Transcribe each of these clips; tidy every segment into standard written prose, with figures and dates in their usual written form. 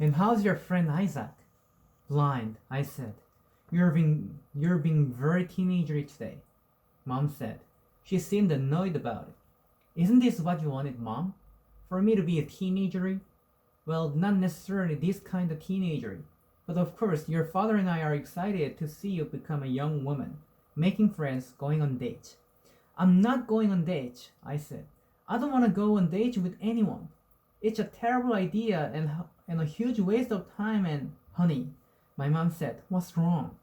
And how's your friend Isaac? Blind, I said. You're being very teenagery today, Mom said. She seemed annoyed about it. Isn't this what you wanted, Mom? For me to be a teenager? Well, not necessarily this kind of teenager. But of course, your father and I are excited to see you become a young woman, making friends, going on dates. I'm not going on dates, I said. I don't want to go on dates with anyone. It's a terrible idea and a huge waste of time and honey, my mom said. What's wrong?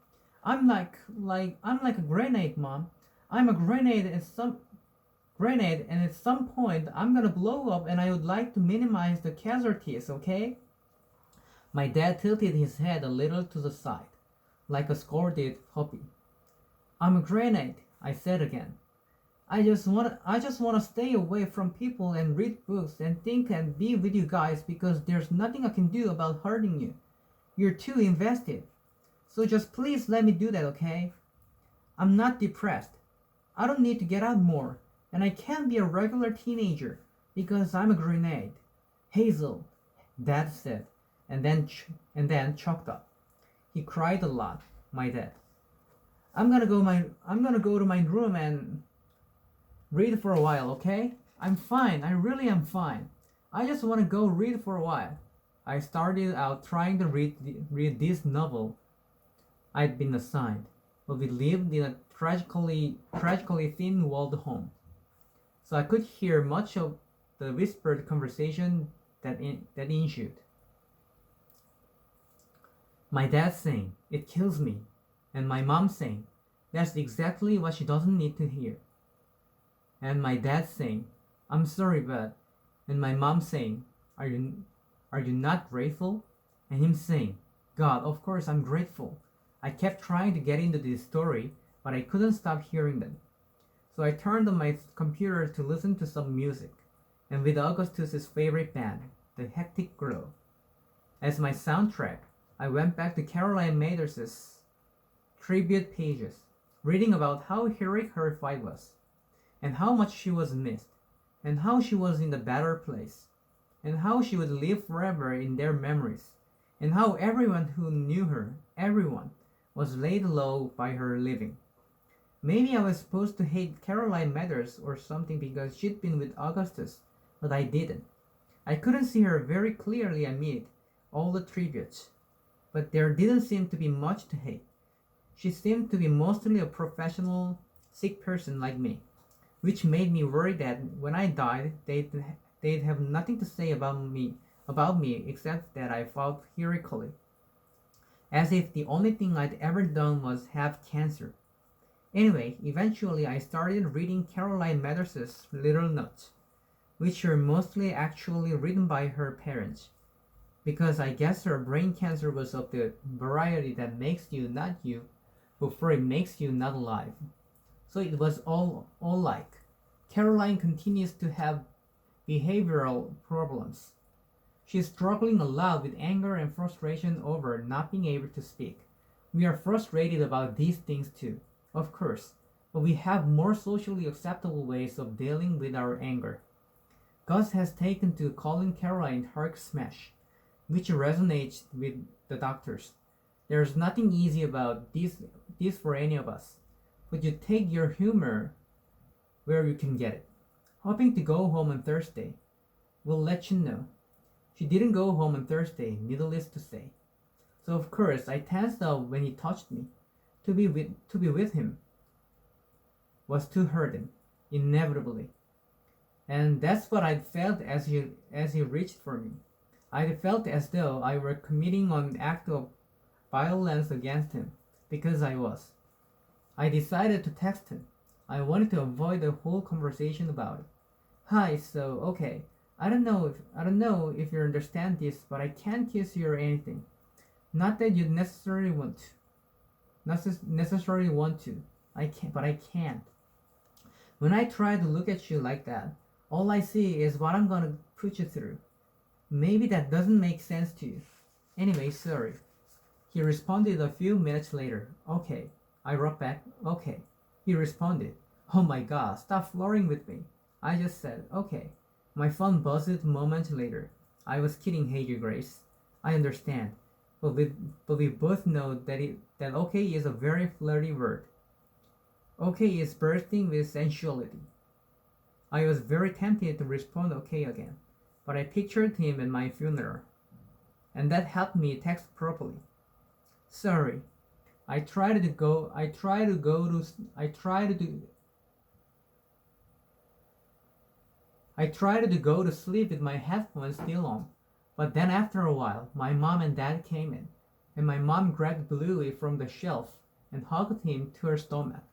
I'm like a grenade, Mom. I'm a grenade and at some point I'm gonna blow up and I would like to minimize the casualties, okay? My dad tilted his head a little to the side, like a scolded puppy. I'm a grenade, I said again. I just wanna stay away from people and read books and think and be with you guys because there's nothing I can do about hurting you. You're too invested. So just please let me do that, okay? I'm not depressed. I don't need to get out more, and I can't be a regular teenager because I'm a grenade. Hazel, Dad said, and then choked up. He cried a lot, my dad. I'm gonna go to my room and read for a while, okay? I'm fine. I really am fine. I just want to go read for a while. I started out trying to read this novel I'd been assigned, but we lived in a tragically thin-walled home, so I could hear much of the whispered conversation that ensued. My dad saying, "It kills me," and my mom saying, "That's exactly what she doesn't need to hear." And my dad saying, "I'm sorry, but," and my mom saying, "Are you not grateful?" And him saying, "God, of course I'm grateful." I kept trying to get into this story, but I couldn't stop hearing them. So I turned on my computer to listen to some music, and with Augustus's favorite band, the Hectic Glow, as my soundtrack, I went back to Caroline Mathers's tribute pages, reading about how heroic her fight was, and how much she was missed, and how she was in a better place, and how she would live forever in their memories, and how everyone who knew her, everyone, was laid low by her living. Maybe I was supposed to hate Caroline Mathers or something because she'd been with Augustus, but I didn't. I couldn't see her very clearly amid all the tributes, but there didn't seem to be much to hate. She seemed to be mostly a professional, sick person like me, which made me worry that when I died, they'd have nothing to say about me except that I fought heroically, as if the only thing I'd ever done was have cancer. Anyway, eventually I started reading Caroline Mathers's Little Notes, which were mostly actually written by her parents, because I guess her brain cancer was of the variety that makes you not you before it makes you not alive. So it was all like Caroline continues to have behavioral problems. She's struggling a lot with anger and frustration over not being able to speak. We are frustrated about these things too, of course, but we have more socially acceptable ways of dealing with our anger. Gus has taken to calling Caroline Hulk Smash, which resonates with the doctors. There's nothing easy about this for any of us, but you take your humor where you can get it. Hoping to go home on Thursday. We'll let you know. She didn't go home on Thursday, needless to say. So of course I tensed up when he touched me. To be with him was to hurt him, inevitably. And that's what I felt as he reached for me. I felt as though I were committing an act of violence against him, because I was. I decided to text him. I wanted to avoid the whole conversation about it. Hi, so okay. I don't know if you understand this, but I can't kiss you or anything. Not that you necessarily want to. I can't, but I can't. When I try to look at you like that, all I see is what I'm gonna put you through. Maybe that doesn't make sense to you. Anyway, sorry. He responded a few minutes later. Okay. I wrote back, okay. He responded, oh my god, stop flirting with me. I just said, okay. My phone buzzed moments later. I was kidding, Hazel Grace. I understand, but we both know that okay is a very flirty word. Okay is bursting with sensuality. I was very tempted to respond okay again, but I pictured him at my funeral, and that helped me text properly. Sorry, I tried to go. I tried to go to. I tried to. I tried to go to sleep with my headphones still on, but then after a while, my mom and dad came in, and my mom grabbed Bluey from the shelf and hugged him to her stomach,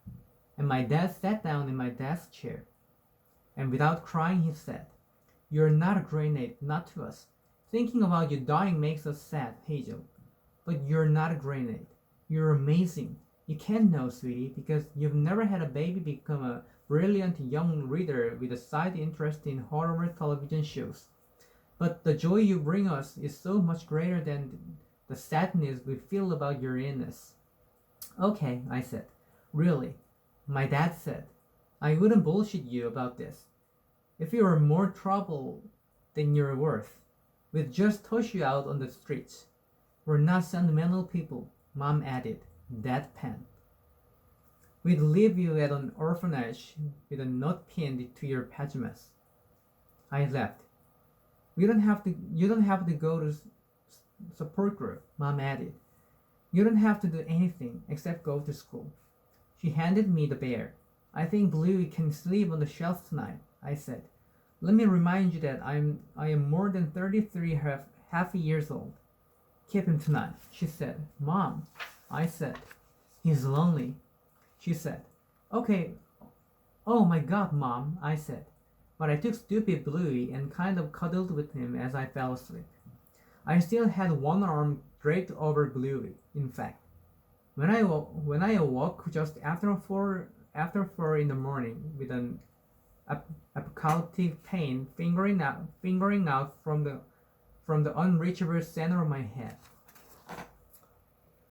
and my dad sat down in my desk chair, and without crying he said, "You're not a grenade, not to us. Thinking about you dying makes us sad, Hazel, but you're not a grenade. You're amazing. You can't know, sweetie, because you've never had a baby become a brilliant young reader with a side interest in horror television shows. But the joy you bring us is so much greater than the sadness we feel about your illness." "Okay," I said. "Really." My dad said, "I wouldn't bullshit you about this. If you were more trouble than you're worth, we'd just toss you out on the streets. We're not sentimental people," Mom added, deadpan. "We'd leave you at an orphanage with a note pinned to your pajamas." I laughed. You don't have to go to support group," Mom added. "You don't have to do anything except go to school." She handed me the bear. "I think Bluey can sleep on the shelf tonight," I said. "Let me remind you that I am more than 33 half years old." "Keep him tonight," she said. "Mom," I said. "He's lonely," she said. "Okay." "Oh my God, Mom," I said. But I took stupid Bluey and kind of cuddled with him as I fell asleep. I still had one arm draped over Bluey, in fact. When I awoke just after four in the morning with an apocalyptic pain fingering out from the unreachable center of my head.